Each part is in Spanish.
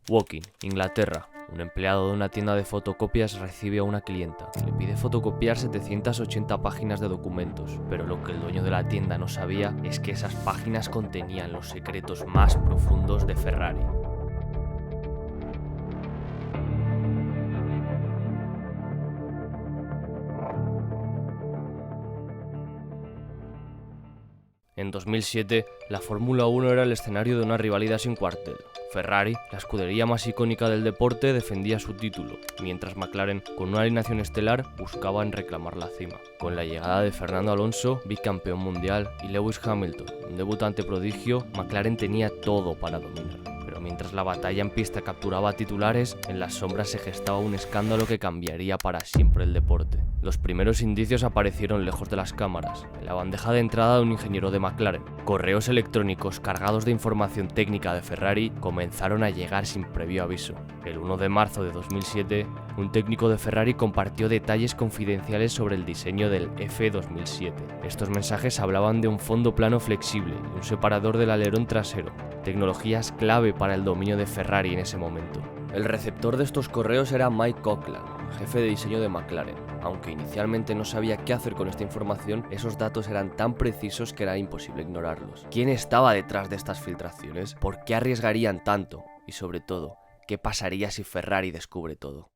Woking, Inglaterra. Un empleado de una tienda de fotocopias recibe a una clienta. Le pide fotocopiar 780 páginas de documentos, pero lo que el dueño de la tienda no sabía es que esas páginas contenían los secretos más profundos de Ferrari. En 2007, la Fórmula 1 era el escenario de una rivalidad sin cuartel. Ferrari, la escudería más icónica del deporte, defendía su título, mientras McLaren, con una alineación estelar, buscaba en reclamar la cima. Con la llegada de Fernando Alonso, bicampeón mundial, y Lewis Hamilton, un debutante prodigio, McLaren tenía todo para dominar. Pero mientras la batalla en pista capturaba titulares, en las sombras se gestaba un escándalo que cambiaría para siempre el deporte. Los primeros indicios aparecieron lejos de las cámaras, en la bandeja de entrada de un ingeniero de McLaren. Correos electrónicos cargados de información técnica de Ferrari comenzaron a llegar sin previo aviso. El 1 de marzo de 2007, un técnico de Ferrari compartió detalles confidenciales sobre el diseño del F2007. Estos mensajes hablaban de un fondo plano flexible y un separador del alerón trasero, tecnologías clave para el dominio de Ferrari en ese momento. El receptor de estos correos era Mike Coughlin, jefe de diseño de McLaren. Aunque inicialmente no sabía qué hacer con esta información, esos datos eran tan precisos que era imposible ignorarlos. ¿Quién estaba detrás de estas filtraciones? ¿Por qué arriesgarían tanto? Y sobre todo, ¿qué pasaría si Ferrari descubre todo?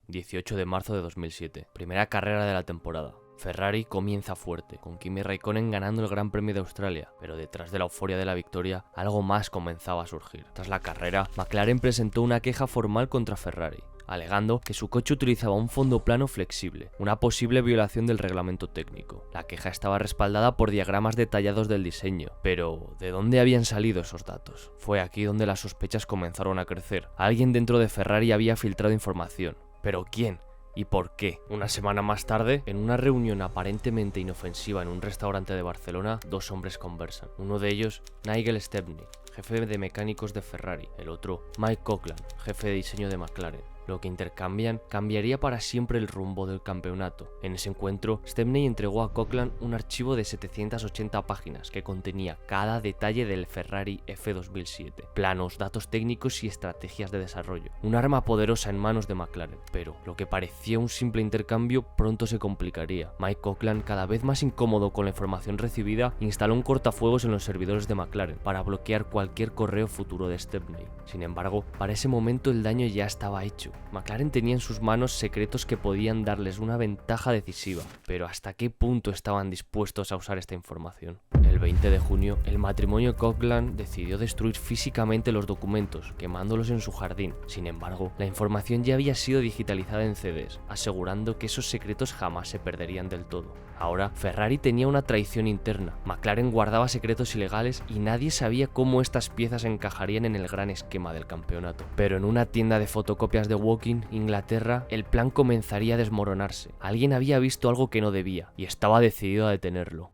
18 de marzo de 2007, primera carrera de la temporada. Ferrari comienza fuerte, con Kimi Raikkonen ganando el Gran Premio de Australia, pero detrás de la euforia de la victoria, algo más comenzaba a surgir. Tras la carrera, McLaren presentó una queja formal contra Ferrari, alegando que su coche utilizaba un fondo plano flexible, una posible violación del reglamento técnico. La queja estaba respaldada por diagramas detallados del diseño, pero ¿de dónde habían salido esos datos? Fue aquí donde las sospechas comenzaron a crecer. Alguien dentro de Ferrari había filtrado información, ¿pero quién? ¿Y por qué? Una semana más tarde, en una reunión aparentemente inofensiva en un restaurante de Barcelona, dos hombres conversan. Uno de ellos, Nigel Stepney, jefe de mecánicos de Ferrari. El otro, Mike Coughlin, jefe de diseño de McLaren. Lo que intercambian cambiaría para siempre el rumbo del campeonato. En ese encuentro, Stepney entregó a Coughlin un archivo de 780 páginas que contenía cada detalle del Ferrari F2007, planos, datos técnicos y estrategias de desarrollo. Un arma poderosa en manos de McLaren, pero lo que parecía un simple intercambio pronto se complicaría. Mike Coughlin, cada vez más incómodo con la información recibida, instaló un cortafuegos en los servidores de McLaren para bloquear cualquier correo futuro de Stepney. Sin embargo, para ese momento el daño ya estaba hecho. McLaren tenía en sus manos secretos que podían darles una ventaja decisiva, pero ¿hasta qué punto estaban dispuestos a usar esta información? El 20 de junio, el matrimonio Coughlin decidió destruir físicamente los documentos, quemándolos en su jardín. Sin embargo, la información ya había sido digitalizada en CDs, asegurando que esos secretos jamás se perderían del todo. Ahora, Ferrari tenía una traición interna. McLaren guardaba secretos ilegales y nadie sabía cómo estas piezas encajarían en el gran esquema del campeonato. Pero en una tienda de fotocopias de Woking, Inglaterra, el plan comenzaría a desmoronarse. Alguien había visto algo que no debía y estaba decidido a detenerlo.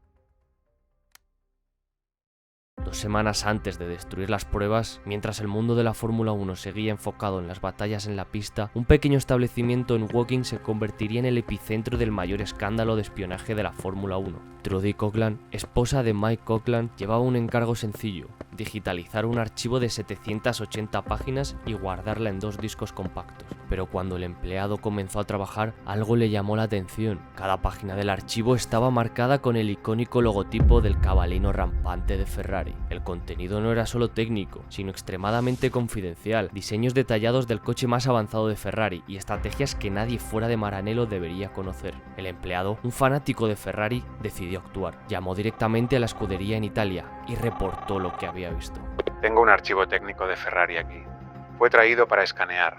2 semanas antes de destruir las pruebas, mientras el mundo de la Fórmula 1 seguía enfocado en las batallas en la pista, un pequeño establecimiento en Woking se convertiría en el epicentro del mayor escándalo de espionaje de la Fórmula 1. Trudy Coughlin, esposa de Mike Coughlin, llevaba un encargo sencillo: digitalizar un archivo de 780 páginas y guardarla en 2 discos compactos. Pero cuando el empleado comenzó a trabajar, algo le llamó la atención. Cada página del archivo estaba marcada con el icónico logotipo del cabalino rampante de Ferrari. El contenido no era solo técnico, sino extremadamente confidencial, diseños detallados del coche más avanzado de Ferrari y estrategias que nadie fuera de Maranello debería conocer. El empleado, un fanático de Ferrari, decidió actuar. Llamó directamente a la escudería en Italia y reportó lo que había visto. Tengo un archivo técnico de Ferrari aquí. Fue traído para escanear.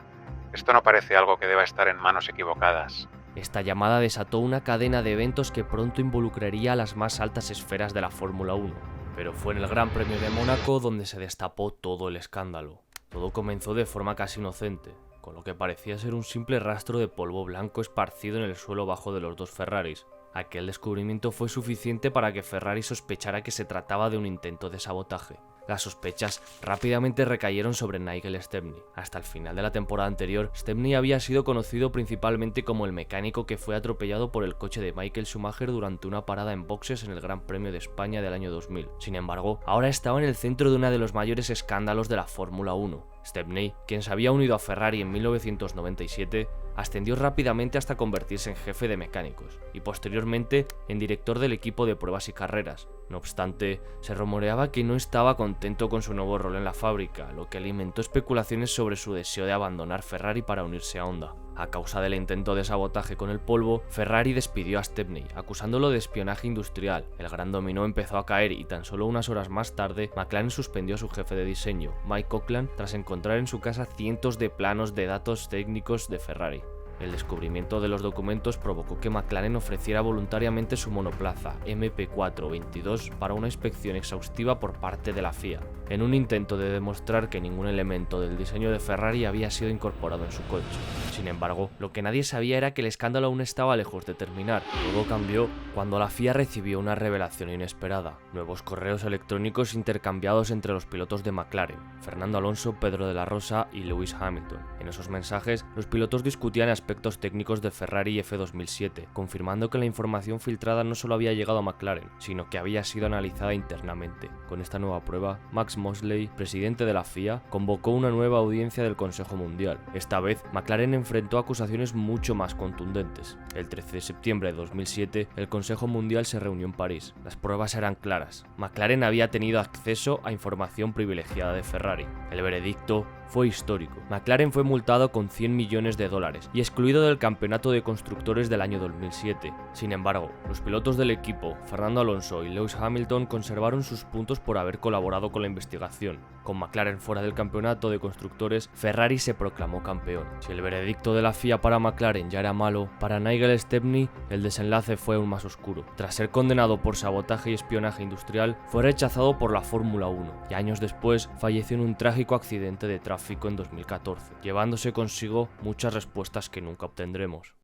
Esto no parece algo que deba estar en manos equivocadas. Esta llamada desató una cadena de eventos que pronto involucraría a las más altas esferas de la Fórmula 1. Pero fue en el Gran Premio de Mónaco donde se destapó todo el escándalo. Todo comenzó de forma casi inocente, con lo que parecía ser un simple rastro de polvo blanco esparcido en el suelo bajo de los 2 Ferraris. Aquel descubrimiento fue suficiente para que Ferrari sospechara que se trataba de un intento de sabotaje. Las sospechas rápidamente recayeron sobre Nigel Stepney. Hasta el final de la temporada anterior, Stepney había sido conocido principalmente como el mecánico que fue atropellado por el coche de Michael Schumacher durante una parada en boxes en el Gran Premio de España del año 2000. Sin embargo, ahora estaba en el centro de uno de los mayores escándalos de la Fórmula 1. Stepney, quien se había unido a Ferrari en 1997, ascendió rápidamente hasta convertirse en jefe de mecánicos y posteriormente en director del equipo de pruebas y carreras. No obstante, se rumoreaba que no estaba contento con su nuevo rol en la fábrica, lo que alimentó especulaciones sobre su deseo de abandonar Ferrari para unirse a Honda. A causa del intento de sabotaje con el polvo, Ferrari despidió a Stepney, acusándolo de espionaje industrial. El gran dominó empezó a caer y tan solo unas horas más tarde, McLaren suspendió a su jefe de diseño, Mike Coughlin, tras encontrar en su casa cientos de planos de datos técnicos de Ferrari. El descubrimiento de los documentos provocó que McLaren ofreciera voluntariamente su monoplaza MP4-22 para una inspección exhaustiva por parte de la FIA, en un intento de demostrar que ningún elemento del diseño de Ferrari había sido incorporado en su coche. Sin embargo, lo que nadie sabía era que el escándalo aún estaba lejos de terminar. Todo cambió cuando la FIA recibió una revelación inesperada: nuevos correos electrónicos intercambiados entre los pilotos de McLaren, Fernando Alonso, Pedro de la Rosa y Lewis Hamilton. En esos mensajes, los pilotos discutían aspectos técnicos de Ferrari y F2007, confirmando que la información filtrada no solo había llegado a McLaren, sino que había sido analizada internamente. Con esta nueva prueba, Max Mosley, presidente de la FIA, convocó una nueva audiencia del Consejo Mundial. Esta vez, McLaren enfrentó acusaciones mucho más contundentes. El 13 de septiembre de 2007, el Consejo Mundial se reunió en París. Las pruebas eran claras. McLaren había tenido acceso a información privilegiada de Ferrari. El veredicto fue histórico. McLaren fue multado con 100 millones de dólares y excluido del campeonato de constructores del año 2007. Sin embargo, los pilotos del equipo, Fernando Alonso y Lewis Hamilton, conservaron sus puntos por haber colaborado con la investigación. Con McLaren fuera del campeonato de constructores, Ferrari se proclamó campeón. Si el veredicto de la FIA para McLaren ya era malo, para Nigel Stepney el desenlace fue aún más oscuro. Tras ser condenado por sabotaje y espionaje industrial, fue rechazado por la Fórmula 1 y años después falleció en un trágico accidente de tráfico en 2014, llevándose consigo muchas respuestas que nunca obtendremos.